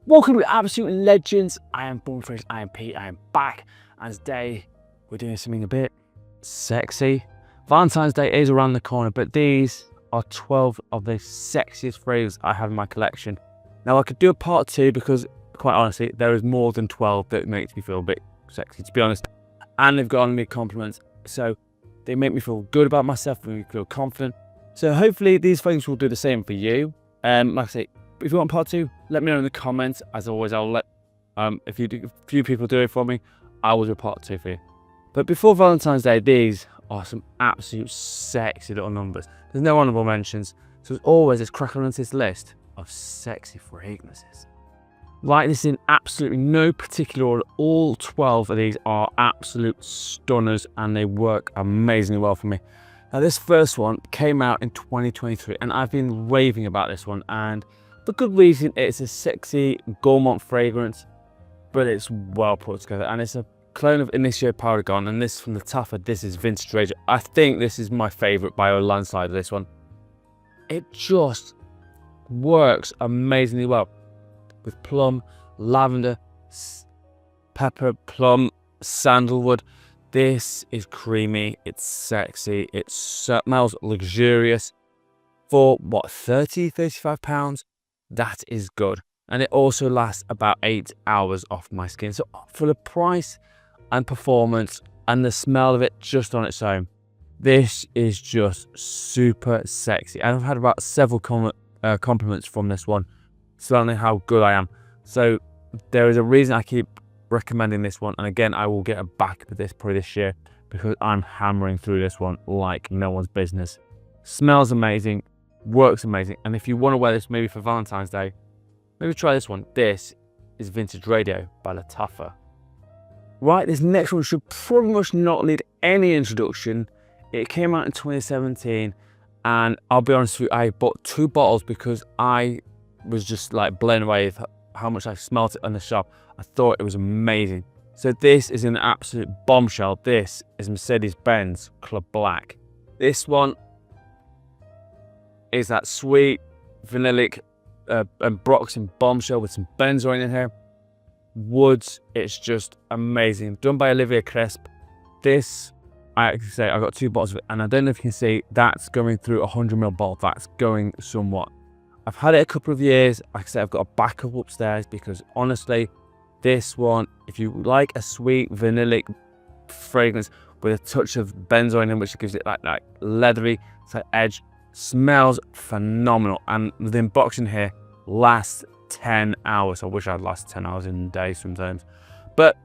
Welcome to Absolute Legends. I am Born Fresh, I am Pete, I am back, and today we're doing something a bit sexy. Valentine's Day is around the corner, but these are 12 of the sexiest fragrances I have in my collection. Now I could do a part 2 because, quite honestly, there is more than 12 that makes me feel a bit sexy, to be honest. And they've gotten me compliments, so they make me feel good about myself, make me feel confident. So hopefully these fragrances will do the same for you. Like I say, if you want part 2, let me know in the comments. As always, I'll let if a few people do it for me, I will do part 2 for you. But before Valentine's Day, these are some absolute sexy little numbers. There's no honorable mentions, so as always, let's crack on into this list of sexy fragrances. Like this in absolutely no particular order, all 12 of these are absolute stunners and they work amazingly well for me. Now this first one came out in 2023 and I've been raving about this one, and for good reason. It's a sexy gourmand fragrance, but it's well put together, and it's a clone of Initio Paragon, and this from the Tougher, this is Vintage Radio. I think this is my favourite by a landslide of this one. It just works amazingly well with plum, lavender, pepper, plum, sandalwood. This is creamy, it's sexy, it smells luxurious. For what, 35 pounds? That is good, and it also lasts about 8 hours off my skin. So for the price and performance and the smell of it just on its own, this is just super sexy. And I've had about several compliments from this one telling how good I am. So there is a reason I keep recommending this one, and again I will get a back with this probably this year because I'm hammering through this one like no one's business. Smells amazing, works amazing, and if you want to wear this maybe for Valentine's Day, maybe try this one. This is Vintage Radio by La Tougher. Right, this next one should pretty much not need any introduction. It came out in 2017, and I'll be honest with you, I bought 2 bottles because I was just like blown away with how much I smelt it in the shop. I thought it was amazing. So this is an absolute bombshell. This is Mercedes-Benz Club Black. This one is that sweet vanillic and Broxton bombshell with some benzoin in here. Woods, it's just amazing. Done by Olivia Cresp. This, I actually say, I got 2 bottles of it, and I don't know if you can see, that's going through a 100ml bottle. That's going somewhat. I've had it a couple of years. Like I said, I've got a backup upstairs because honestly, this one, if you like a sweet vanillic fragrance with a touch of benzoin in, which gives it like leathery edge, smells phenomenal. And the unboxing here lasts 10 hours. I wish I'd last 10 hours in a day sometimes. But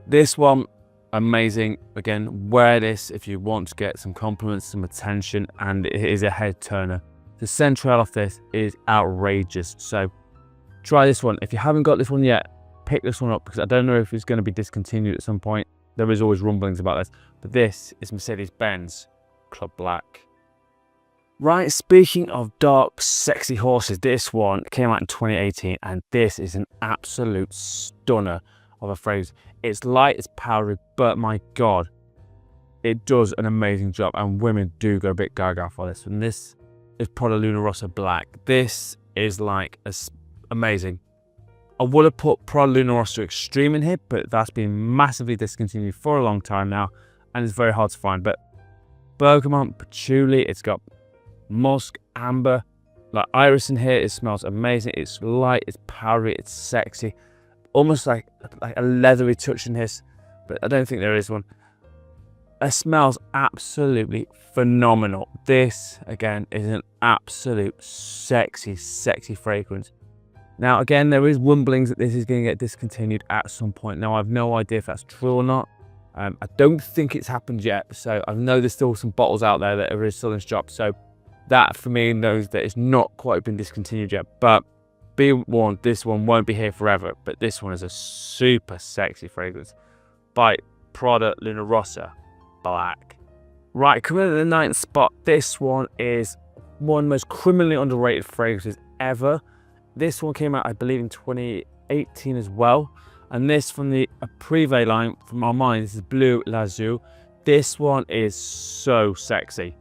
this one, amazing. Again, wear this if you want to get some compliments, some attention, and it is a head turner. The central of this is outrageous. So try this one. If you haven't got this one yet, pick this one up because I don't know if it's going to be discontinued at some point. There is always rumblings about this. But this is Mercedes-Benz Club Black. Right, speaking of dark, sexy horses, this one came out in 2018, and this is an absolute stunner of a fragrance. It's light, it's powdery, but my God, it does an amazing job, and women do go a bit gaga for this. And this is Prada Luna Rossa Black. This is like amazing. I would have put Prada Luna Rossa Extreme in here, but that's been massively discontinued for a long time now, and it's very hard to find. But bergamot, patchouli, it's got musk, amber, like iris in here. It smells amazing. It's light, it's powdery, it's sexy, almost like a leathery touch in this, but I don't think there is one. It smells absolutely phenomenal. This again is an absolute sexy fragrance. Now again, there is rumblings that this is going to get discontinued at some point. Now I've no idea if that's true or not. I don't think it's happened yet, so I know there's still some bottles out there that are still in shop, so that for me knows that it's not quite been discontinued yet. But be warned, this one won't be here forever. But this one is a super sexy fragrance by Prada Luna Rossa Black. Right, coming in at the 9th spot, this one is one of the most criminally underrated fragrances ever. This one came out, I believe, in 2018 as well. And this from the Privé line from Armani, this is Bleu Lazur. This one is so sexy.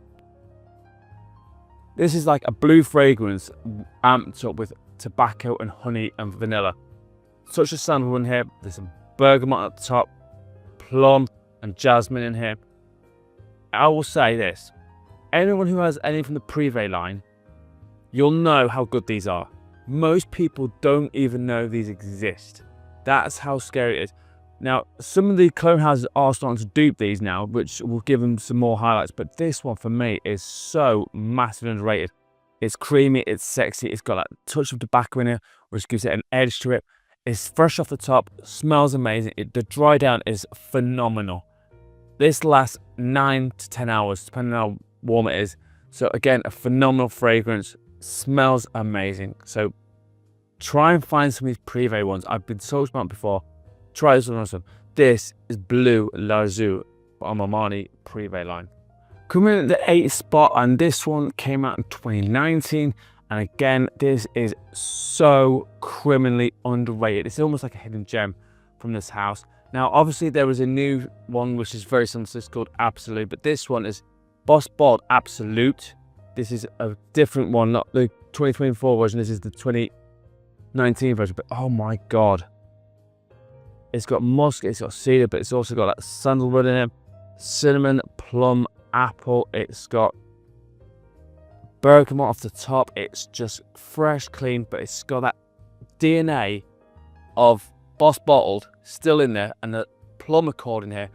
This is like a blue fragrance amped up with tobacco and honey and vanilla. touch of sandalwood in here. There's some bergamot at the top, plum and jasmine in here. I will say this, anyone who has any from the Privé line, you'll know how good these are. Most people don't even know these exist. That's how scary it is. Now, some of the clone houses are starting to dupe these now, which will give them some more highlights, but this one for me is so massively underrated. It's creamy, it's sexy, it's got that touch of tobacco in it, which gives it an edge to it. It's fresh off the top, smells amazing. The dry down is phenomenal. This lasts 9 to 10 hours, depending on how warm it is. So again, a phenomenal fragrance, smells amazing. So try and find some of these Privé ones. I've been so about before. Try this one also. This is Bleu Lazur on Armani Privé line. Coming in at the 8th spot, and this one came out in 2019. And again, this is so criminally underrated. It's almost like a hidden gem from this house. Now, obviously, there was a new one which is very similar to this called Absolute, but this one is Boss Bald Absolute. This is a different one, not the 2024 version. This is the 2019 version. But oh my god, it's got musk, it's got cedar, but it's also got that sandalwood in it, cinnamon, plum, apple. It's got bergamot off the top. It's just fresh, clean, but it's got that DNA of Boss Bottled still in there, and the plum accord in here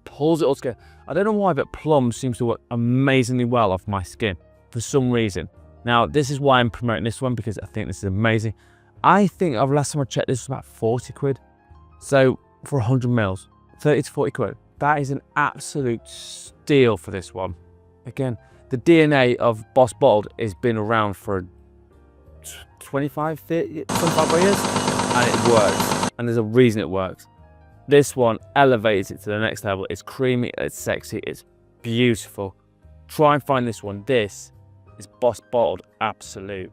pulls it all together. I don't know why, but plum seems to work amazingly well off my skin for some reason. Now, this is why I'm promoting this one, because I think this is amazing. I think last time I checked, this was about 40 quid. So for 100 mils, 30 to 40 quid. That is an absolute steal for this one. Again, the DNA of Boss Bottled has been around for 25 years, and it works. And there's a reason it works. This one elevates it to the next level. It's creamy, it's sexy, it's beautiful. Try and find this one. This is Boss Bottled Absolute.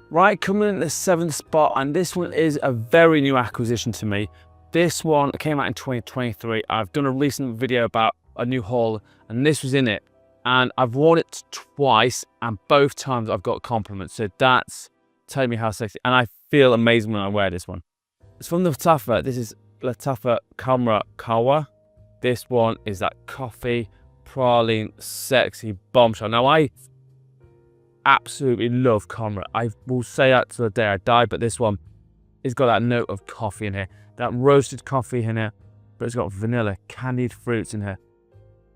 Right, coming in at the 7th spot, and this one is a very new acquisition to me. This one came out in 2023. I've done a recent video about a new haul, and this was in it. And I've worn it twice, and both times I've got compliments. So that's telling me how sexy. And I feel amazing when I wear this one. It's from the Lattafa. This is Lattafa Camera Kawa. This one is that coffee, praline, sexy bombshell. Now, I absolutely love Camera. I will say that to the day I die, but this one has got that note of coffee in here. That roasted coffee in here, but it's got vanilla, candied fruits in here.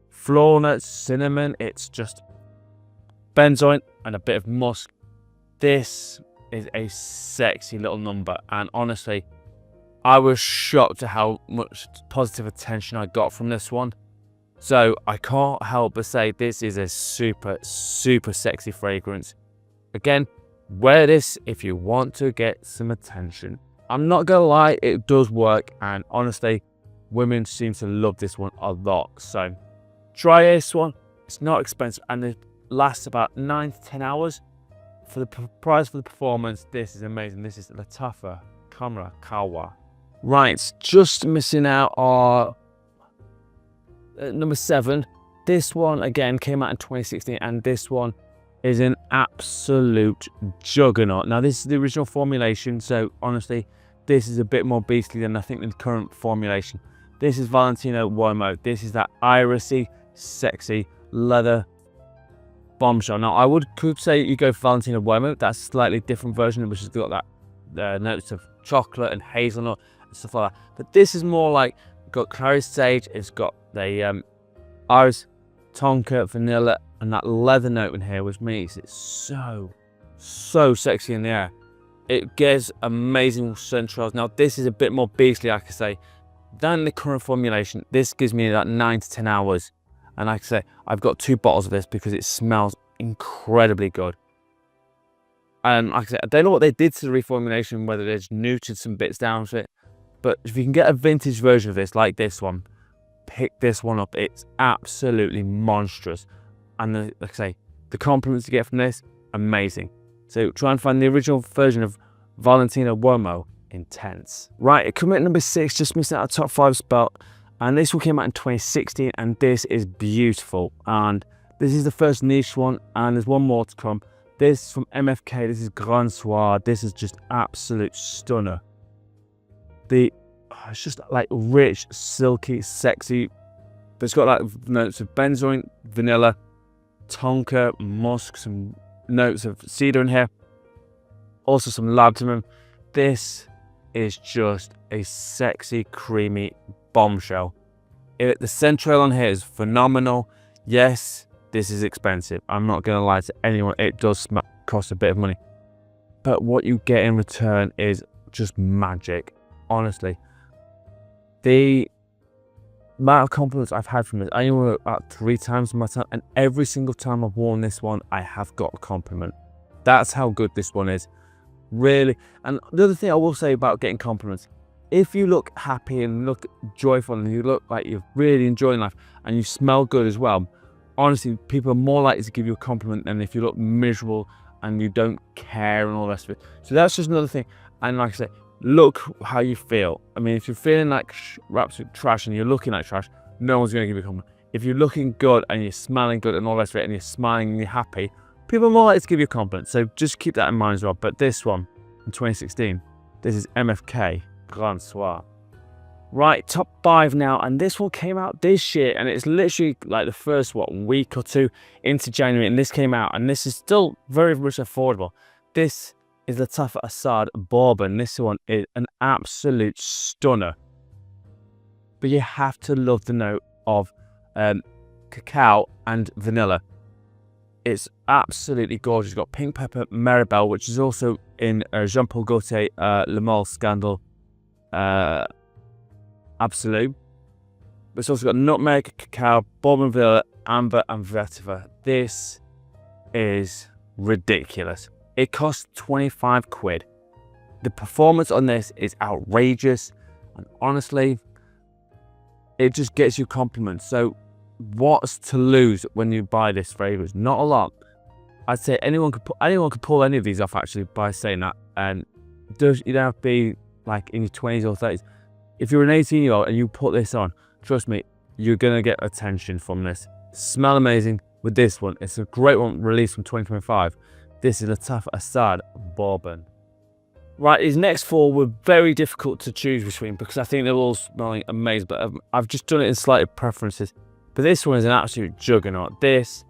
Floral nuts, cinnamon, it's just benzoin and a bit of musk. This is a sexy little number, and honestly, I was shocked at how much positive attention I got from this one. So I can't help but say this is a super, super sexy fragrance. Again, wear this if you want to get some attention. I'm not gonna lie, it does work, and honestly, women seem to love this one a lot. So try this one. It's not expensive, and it lasts about 9 to 10 hours. For the price for the performance, this is amazing. This is Lattafa Camera Kawa. Right, just missing out are number 7. This one again came out in 2016, and this one is an absolute juggernaut. Now, this is the original formulation, so honestly, this is a bit more beastly than I think the current formulation. This is Valentino Uomo. This is that irisy, sexy leather bombshell. Now, I could say you go for Valentino Uomo. That's a slightly different version, which has got that notes of chocolate and hazelnut and stuff like that. But this is more like, got clary sage. It's got the iris, tonka, vanilla, and that leather note in here, which makes it so sexy in the air. It gives amazing centrals. Now, this is a bit more beastly, like I say, than the current formulation. This gives me that 9 to 10 hours. And like I say, I've got 2 bottles of this because it smells incredibly good. And like I said, I don't know what they did to the reformulation, whether they just neutered some bits down to it. But if you can get a vintage version of this, like this one, pick this one up. It's absolutely monstrous. And like I say, the compliments you get from this, amazing. So try and find the original version of Valentino Uomo, intense. Right, coming at number 6, just missing out a top 5 spot. And this one came out in 2016, and this is beautiful. And this is the first niche one, and there's one more to come. This from MFK, this is Grand Soir. This is just absolute stunner. It's just like rich, silky, sexy. But it's got like notes of benzoin, vanilla, tonka, musk, some notes of cedar in here. Also some labdanum. This is just a sexy, creamy bombshell. The scent trail on here is phenomenal. Yes, this is expensive. I'm not going to lie to anyone. It does cost a bit of money. But what you get in return is just magic. Honestly. The amount of compliments I've had from this, I wore it about 3 times in my time, and every single time I've worn this one, I have got a compliment. That's how good this one is. Really. And the other thing I will say about getting compliments, if you look happy and look joyful and you look like you're really enjoying life and you smell good as well, honestly, people are more likely to give you a compliment than if you look miserable and you don't care and all the rest of it. So that's just another thing. And like I say, look how you feel. I mean, if you're feeling like absolute trash and you're looking like trash, no one's going to give you a compliment. If you're looking good and you're smelling good and all the rest of it and you're smiling and you're happy, people are more likely to give you a compliment. So just keep that in mind as well. But this one, in 2016, this is MFK Grand Soir. Right, top 5 now, and this one came out this year, and it's literally like the first week or 2 into January, and this came out, and this is still very much affordable. This is the Latif Assad Bourbon. This one is an absolute stunner, but you have to love the note of cacao and vanilla. It's absolutely gorgeous. It's got pink pepper, Maribel, which is also in Jean-Paul Gaultier Le Male Scandal Absolute. But it's also got nutmeg, cacao, bourbon, vanilla, amber, and vetiver. This is ridiculous. It costs 25 quid. The performance on this is outrageous, and honestly, it just gets you compliments. So what's to lose when you buy this fragrance? Not a lot. I'd say anyone could pull any of these off actually by saying that. And you don't have to be like in your 20s or 30s. If you're an 18-year-old and you put this on, trust me, you're gonna get attention from this. Smell amazing with this one. It's a great one, released from 2025. This is Latif Assad Bourbon. Right, these next 4 were very difficult to choose between because I think they're all smelling amazing, but I've just done it in slight preferences. But this one is an absolute juggernaut. This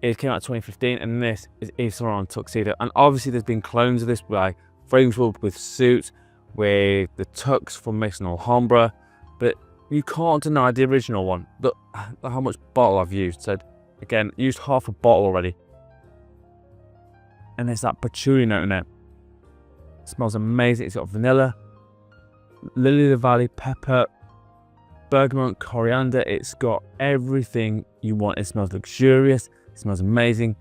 came out in 2015, and this is Yves Saint Laurent Tuxedo. And obviously there's been clones of this by Fragrance World with Suits, with the Tux from Maison Alhambra, but you can't deny the original one. Look how much bottle I've used. So again, used half a bottle already. And there's that patchouli note in there. It smells amazing. It's got vanilla, lily of the valley, pepper, bergamot, coriander. It's got everything you want. It smells luxurious. It smells amazing.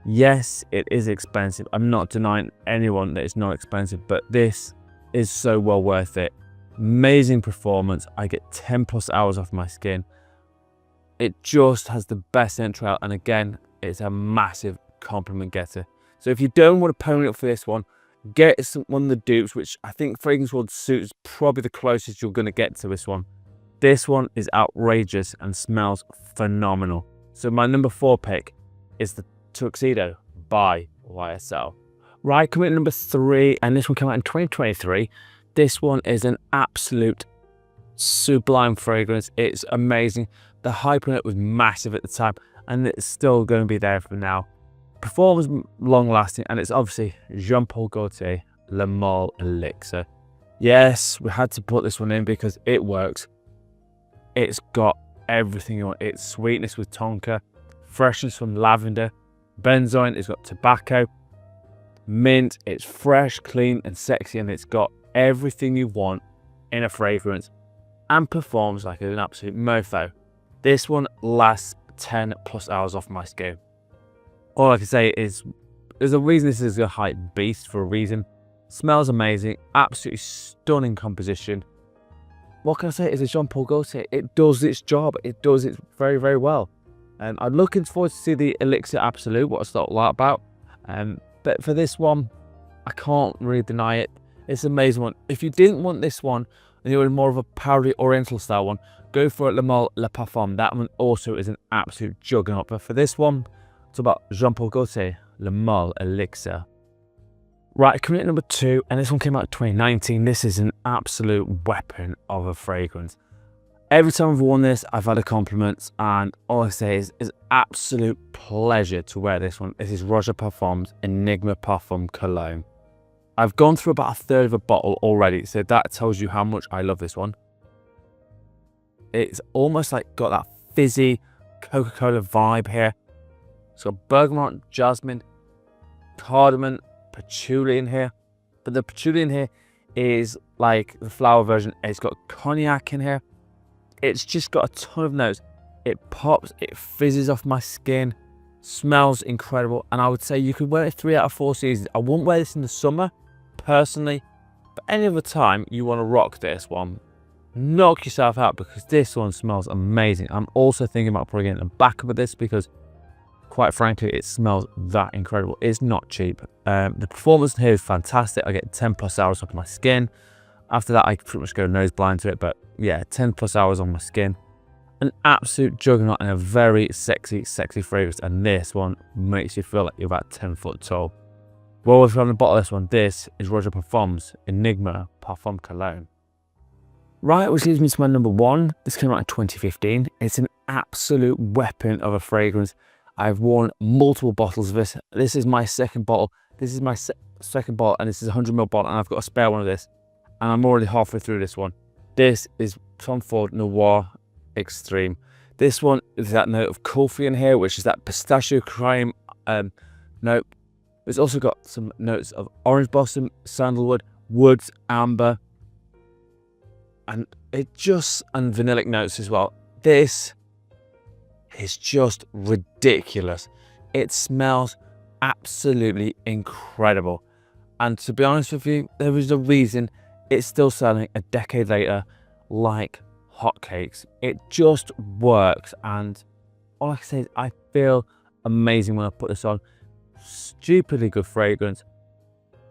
Yes, it is expensive. I'm not denying anyone that it's not expensive, but this is so well worth it. Amazing performance. I get 10 plus hours off my skin. It just has the best scent trail, and again, it's a massive compliment getter. So if you don't want to pony up for this one, get one of the dupes, which I think Fragrance World Suits is probably the closest you're going to get to this one. This one is outrageous and smells phenomenal. So my number 4 pick is the Tuxedo by YSL. Right, coming at number 3, and this one came out in 2023. This one is an absolute sublime fragrance. It's amazing. The hype on it was massive at the time, and it's still going to be there for now. Performance long lasting, and it's obviously Jean-Paul Gaultier Le Male Elixir. Yes, we had to put this one in because it works. It's got everything you want. It's sweetness with tonka, freshness from lavender, benzoin. It's got tobacco, mint. It's fresh, clean, and sexy, and it's got everything you want in a fragrance and performs like an absolute mofo. This one lasts 10 plus hours off my skin. All I can say is there's a reason this is a hype beast for a reason. Smells amazing, absolutely stunning composition. What can I say? It's a Jean-Paul Gaultier. It does its job. It does it very, very well. And I'm looking forward to see the Elixir Absolute, what it's thought a lot about. But for this one, I can't really deny it. It's an amazing one. If you didn't want this one, and you were more of a powdery oriental style one, go for Le Male Le Parfum. That one also is an absolute juggernaut. But for this one, it's about Jean-Paul Gaultier Le Male Elixir. Right, coming in at number 2, and this one came out in 2019. This is an absolute weapon of a fragrance. Every time I've worn this, I've had a compliment, and all I say is it's absolute pleasure to wear this one. This is Roger Parfum's Enigma Parfum Cologne. I've gone through about a third of a bottle already, so that tells you how much I love this one. It's almost like got that fizzy Coca-Cola vibe here. It's got bergamot, jasmine, cardamom, patchouli in here. But the patchouli in here is like the flower version. It's got cognac in here. It's just got a ton of notes. It pops, it fizzes off my skin, smells incredible. And I would say you could wear it 3 out of 4 seasons. I wouldn't wear this in the summer, personally. But any other time you want to rock this one, knock yourself out, because this one smells amazing. I'm also thinking about putting it in the backup of this because, quite frankly, it smells that incredible. It's not cheap. The performance here is fantastic. I get 10 plus hours on my skin. After that, I pretty much go nose blind to it. But yeah, 10 plus hours on my skin. An absolute juggernaut and a very sexy fragrance. And this one makes you feel like you're about 10 foot tall. Well, if you're on the bottle of this one, this is Roger Parfum's Enigma Parfum Cologne. Right, which leads me to my number 1. This came out in 2015. It's an absolute weapon of a fragrance. I've worn multiple bottles of this. This is my second bottle. This is my second bottle, and this is a 100ml bottle, and I've got a spare one of this. And I'm already halfway through this one. This is Tom Ford Noir Extreme. This one is that note of coffee in here, which is that pistachio cream note. It's also got some notes of orange blossom, sandalwood, woods, amber, and vanillic notes as well. This is just ridiculous. It smells absolutely incredible. And to be honest with you, there is a reason it's still selling a decade later like hotcakes. It just works, and all I can say is I feel amazing when I put this on. Stupidly good fragrance,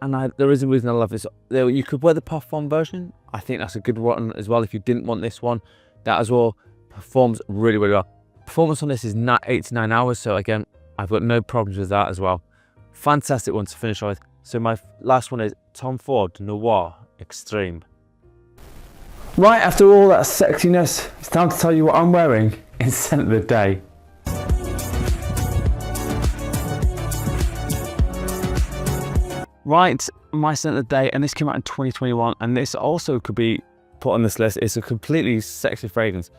and there is a reason I love this. You could wear the Parfum version. I think that's a good one as well. If you didn't want this one, that as well performs really well. Performance on this is 8 to 9 hours, so again, I've got no problems with that as well. Fantastic one to finish with. So my last one is Tom Ford Noir Extreme. Right, after all that sexiness, it's time to tell you what I'm wearing in scent of the day. Right, my scent of the day, and this came out in 2021, and this also could be put on this list. It's a completely sexy fragrance.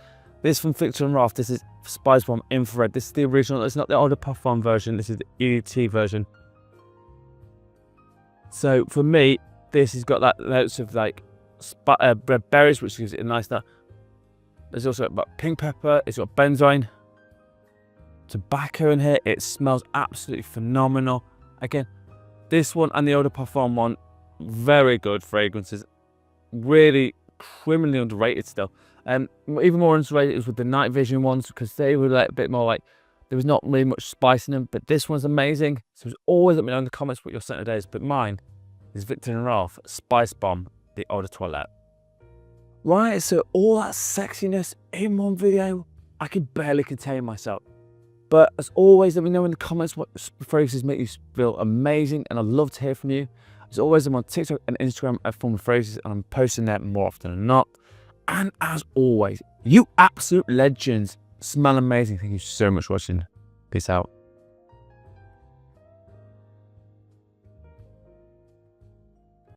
This from Victor & Rolf. This is Spice Bomb Infrared. This is the original. It's not the older Parfum version. This is the EDT version. So for me, this has got that notes of like red berries, which gives it a nice note. There's also about pink pepper. It's got benzoin, tobacco in here. It smells absolutely phenomenal. Again, this one and the older Parfum one, very good fragrances. Really criminally underrated still. Even more underrated is with the night vision ones, because they were like a bit more like, there was not really much spice in them, but this one's amazing. So always let me know in the comments what your scent of the day is, but mine is Victor & Rolf Spice Bomb, the Eau de Toilette. Right, so all that sexiness in one video, I could barely contain myself. But as always, let me know in the comments what fragrances make you feel amazing, and I'd love to hear from you. As always, I'm on TikTok and Instagram at Form of Fragrances, and I'm posting there more often than not. And as always, you absolute legends, smell amazing. Thank you so much for watching. Peace out.